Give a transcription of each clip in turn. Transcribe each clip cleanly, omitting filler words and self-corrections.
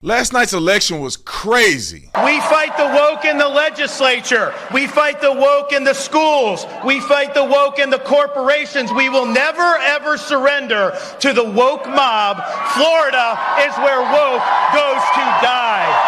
Last night's election was crazy. We fight the woke in the legislature. We fight the woke in the schools. We fight the woke in the corporations. We will never, ever surrender to the woke mob. Florida is where woke goes to die.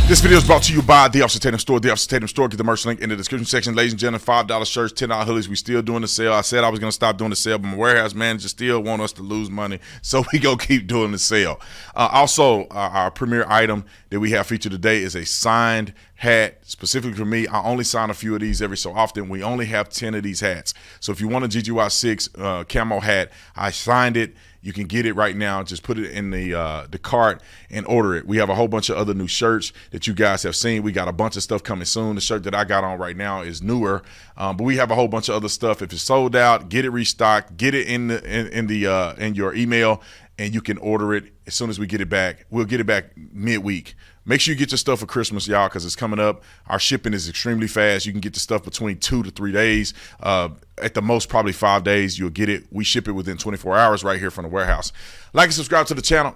This video is brought to you by The Officer Tatum Store. The Officer Tatum Store. Get the merch link in the description section. Ladies and gentlemen, $5 shirts, $10 hoodies. We still doing the sale. I said I was going to stop doing the sale, but my warehouse manager still want us to lose money, so we go keep doing the sale. Also, our premier item that we have featured today is a signed hat, specifically for me. I only sign a few of these every so often. We only have 10 of these hats. So if you want a GGY6 camo hat, I signed it. You can get it right now. Just put it in the cart and order it. We have a whole bunch of other new shirts that you guys have seen. We got a bunch of stuff coming soon. The shirt that I got on right now is newer, but we have a whole bunch of other stuff. If it's sold out, get it restocked. Get it in your email, and you can order it as soon as we get it back. We'll get it back midweek. Make sure you get your stuff for Christmas, y'all, because it's coming up. Our shipping is extremely fast. You can get the stuff between 2 to 3 days. At the most, probably 5 days, you'll get it. We ship it within 24 hours right here from the warehouse. Like and subscribe to the channel.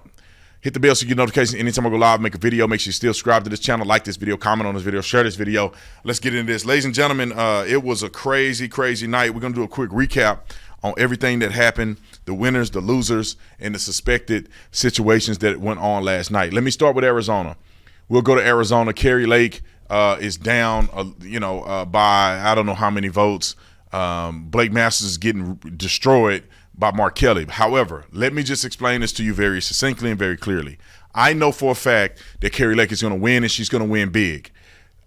Hit the bell so you get notifications anytime I go live, make a video. Make sure you still subscribe to this channel, like this video, comment on this video, share this video. Let's get into this. Ladies and gentlemen, it was a crazy, crazy night. We're going to do a quick recap on everything that happened, the winners, the losers, and the suspected situations that went on last night. Let me start with Arizona. We'll go to Arizona. Kari Lake is down, by I don't know how many votes. Blake Masters is getting destroyed by Mark Kelly. However, let me just explain this to you very succinctly and very clearly. I know for a fact that Kari Lake is going to win, and she's going to win big.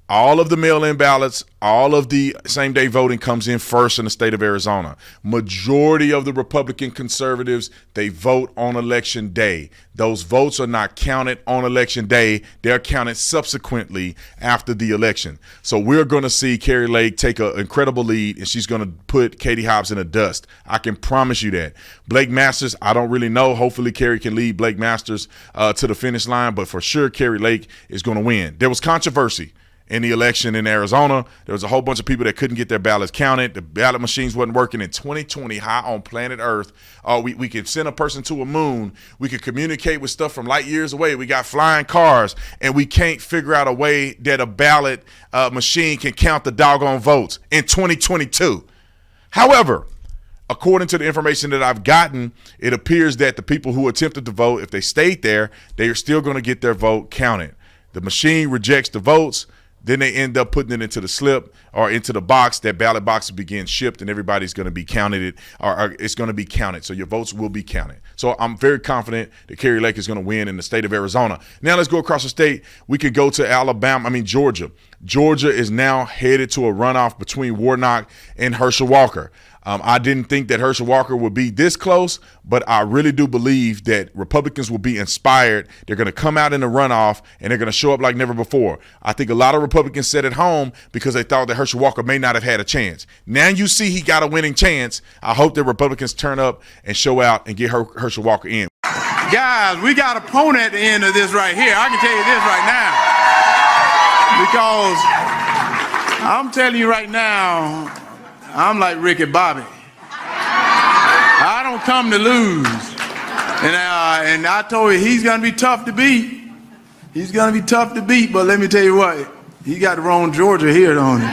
All of the mail-in ballots, all of the same-day voting comes in first in the state of Arizona. Majority of the Republican conservatives, they vote on election day. Those votes are not counted on election day. They're counted subsequently after the election. So we're going to see Kari Lake take an incredible lead, and she's going to put Katie Hobbs in the dust. I can promise you that. Blake Masters, I don't really know. Hopefully Kari can lead Blake Masters to the finish line, but for sure Kari Lake is going to win. There was controversy in the election in Arizona. There was a whole bunch of people that couldn't get their ballots counted. The ballot machines wasn't working. In 2020, high on planet Earth, we could send a person to a moon. We could communicate with stuff from light years away. We got flying cars, and we can't figure out a way that a ballot machine can count the doggone votes in 2022. However, according to the information that I've gotten, it appears that the people who attempted to vote, if they stayed there, they are still going to get their vote counted. The machine rejects the votes. Then they end up putting it into the slip or into the box. That ballot box begins shipped, and everybody's going to be counted, or it's going to be counted. So your votes will be counted. So I'm very confident that Kari Lake is going to win in the state of Arizona. Now let's go across the state. We could go to Georgia. Georgia is now headed to a runoff between Warnock and Herschel Walker. I didn't think that Herschel Walker would be this close, but I really do believe that Republicans will be inspired. They're going to come out in the runoff, and they're going to show up like never before. I think a lot of Republicans sat at home because they thought that Herschel Walker may not have had a chance. Now you see he got a winning chance. I hope that Republicans turn up and show out and get Herschel Walker in. Guys, we got a pony at the end of this right here. I can tell you this right now. Because I'm telling you right now, I'm like Ricky Bobby. I don't come to lose. And I told you, he's going to be tough to beat. He's going to be tough to beat, but let me tell you what, he got the wrong Georgia here, don't he?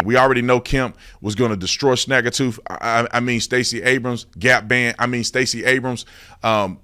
We already know Kemp was going to destroy Snaggletooth. I mean Stacey Abrams, Gap Band. Stacey Abrams.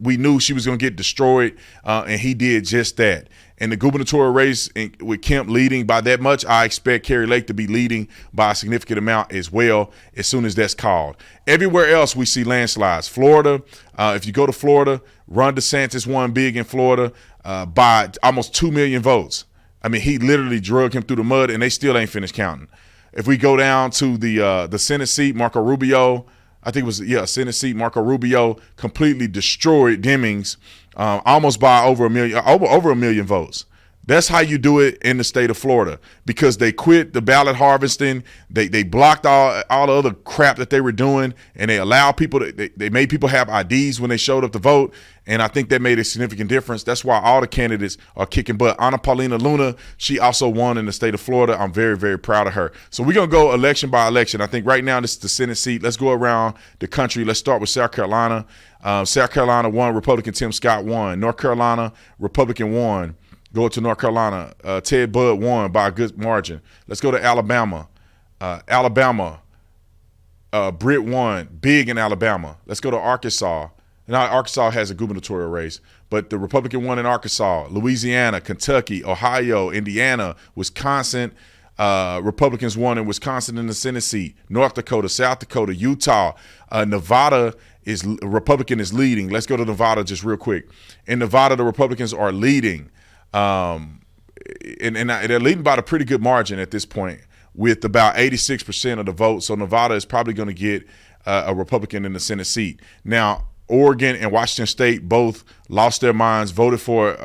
We knew she was going to get destroyed, and he did just that. In the gubernatorial race with Kemp leading by that much, I expect Kari Lake to be leading by a significant amount as well as soon as that's called. Everywhere else we see landslides. Florida, if you go to Florida, Ron DeSantis won big in Florida by almost 2 million votes. I mean, he literally drug him through the mud, and they still ain't finished counting. If we go down to the Senate seat, Marco Rubio, I think it was, Senate seat, Marco Rubio completely destroyed Demings almost by over a million votes. That's how you do it in the state of Florida, because they quit the ballot harvesting. They blocked all the other crap that they were doing, and they allowed people they made people have IDs when they showed up to vote. And I think that made a significant difference. That's why all the candidates are kicking butt. Ana Paulina Luna, she also won in the state of Florida. I'm very, very proud of her. So we're going to go election by election. I think right now this is the Senate seat. Let's go around the country. Let's start with South Carolina. South Carolina won. Republican Tim Scott won. North Carolina, Republican won. Go to North Carolina. Ted Budd won by a good margin. Let's go to Alabama. Britt won big in Alabama. Let's go to Arkansas. Now, Arkansas has a gubernatorial race, but the Republican won in Arkansas. Louisiana, Kentucky, Ohio, Indiana, Wisconsin. Republicans won in Wisconsin in the Senate seat. North Dakota, South Dakota, Utah. Nevada Republican is leading. Let's go to Nevada just real quick. In Nevada, the Republicans are leading. And they're leading by a pretty good margin at this point, with about 86% of the vote. So Nevada is probably going to get a Republican in the Senate seat. Now, Oregon and Washington State both lost their minds, voted for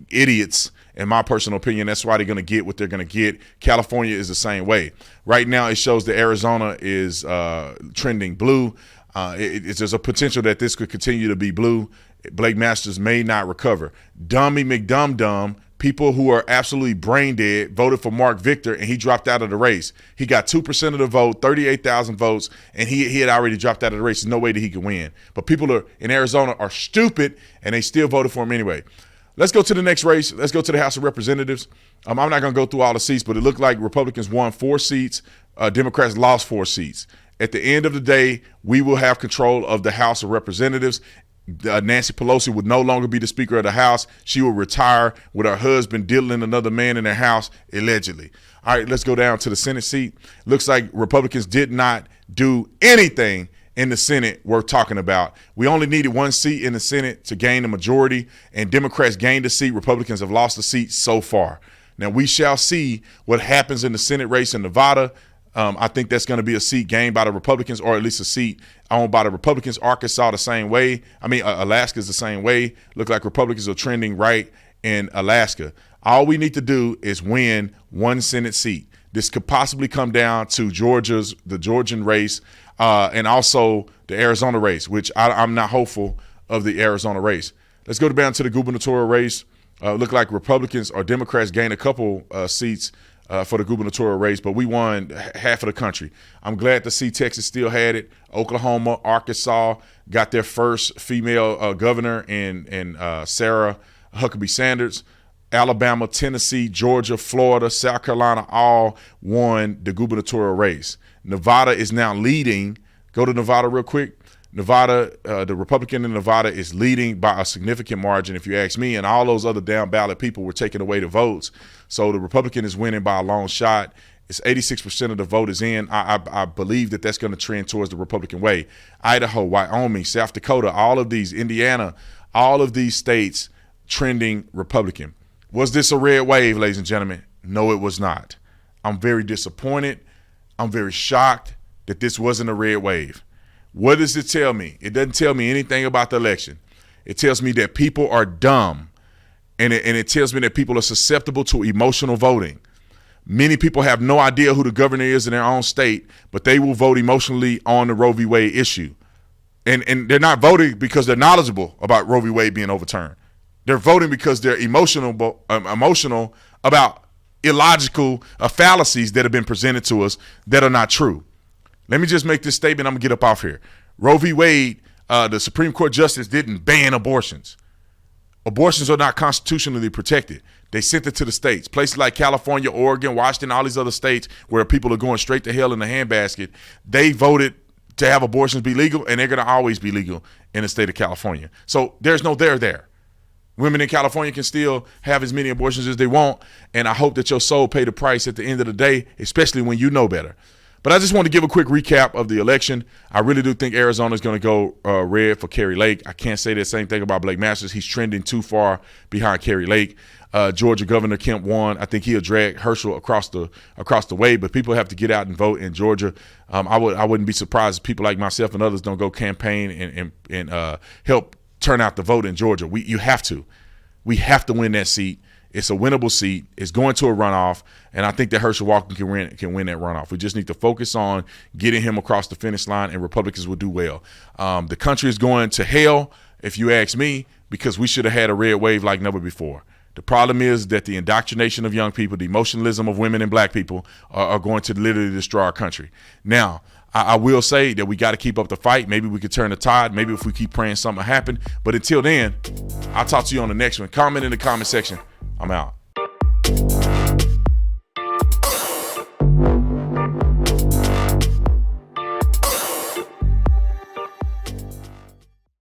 idiots, in my personal opinion. That's why they're going to get what they're going to get. California is the same way. Right now, it shows that Arizona is trending blue. There's a potential that this could continue to be blue. Blake Masters may not recover. Dummy McDum-Dum, people who are absolutely brain dead, voted for Mark Victor, and he dropped out of the race. He got 2% of the vote, 38,000 votes, and he had already dropped out of the race. There's no way that he could win. But people in Arizona are stupid, and they still voted for him anyway. Let's go to the next race. Let's go to the House of Representatives. I'm not going to go through all the seats, but it looked like Republicans won 4 seats. Democrats lost 4 seats. At the end of the day, we will have control of the House of Representatives. Nancy Pelosi would no longer be the Speaker of the House. She will retire with her husband diddling another man in their house, allegedly. All right, let's go down to the Senate seat. Looks like Republicans did not do anything in the Senate worth talking about. We only needed 1 seat in the Senate to gain a majority, and Democrats gained a seat. Republicans have lost a seat so far. Now, we shall see what happens in the Senate race in Nevada. I think that's going to be a seat gained by the Republicans, or at least a seat owned by the Republicans. Arkansas the same way. Alaska's the same way. Look like Republicans are trending right in Alaska. All we need to do is win 1 Senate seat. This could possibly come down to the Georgian race, and also the Arizona race, which I'm not hopeful of the Arizona race. Let's go down to the gubernatorial race. Look like Republicans or Democrats gained a couple seats for the gubernatorial race, but we won half of the country. I'm glad to see Texas still had it. Oklahoma, Arkansas got their first female governor in Sarah Huckabee Sanders. Alabama, Tennessee, Georgia, Florida, South Carolina all won the gubernatorial race. Nevada is now leading. Go to Nevada real quick. Nevada, the Republican in Nevada is leading by a significant margin, if you ask me, and all those other down ballot people were taking away the votes. So the Republican is winning by a long shot. It's 86% of the vote is in. I believe that that's going to trend towards the Republican way. Idaho, Wyoming, South Dakota, all of these, Indiana, all of these states trending Republican. Was this a red wave, ladies and gentlemen? No, it was not. I'm very disappointed. I'm very shocked that this wasn't a red wave. What does it tell me? It doesn't tell me anything about the election. It tells me that people are dumb, and it tells me that people are susceptible to emotional voting. Many people have no idea who the governor is in their own state, but they will vote emotionally on the Roe v. Wade issue. And they're not voting because they're knowledgeable about Roe v. Wade being overturned. They're voting because they're emotional about illogical fallacies that have been presented to us that are not true. Let me just make this statement. I'm going to get up off here. Roe v. Wade, the Supreme Court justice didn't ban abortions. Abortions are not constitutionally protected. They sent it to the states. Places like California, Oregon, Washington, all these other states where people are going straight to hell in the handbasket, they voted to have abortions be legal, and they're going to always be legal in the state of California. So there's no there. Women in California can still have as many abortions as they want, and I hope that your soul pay the price at the end of the day, especially when you know better. But I just want to give a quick recap of the election. I really do think Arizona is going to go red for Kari Lake. I can't say the same thing about Blake Masters. He's trending too far behind Kari Lake. Georgia Governor Kemp won. I think he'll drag Herschel across the way, but people have to get out and vote in Georgia. I wouldn't be surprised if people like myself and others don't go campaign and help turn out the vote in Georgia. You have to. We have to win that seat. It's a winnable seat. It's going to a runoff, and I think that Herschel Walker can win that runoff. We just need to focus on getting him across the finish line, and Republicans will do well. The country is going to hell, if you ask me, because we should have had a red wave like never before. The problem is that the indoctrination of young people, the emotionalism of women and black people are going to literally destroy our country. Now, I will say that we got to keep up the fight. Maybe we could turn the tide. Maybe if we keep praying something will happen. But until then, I'll talk to you on the next one. Comment in the comment section. I'm out.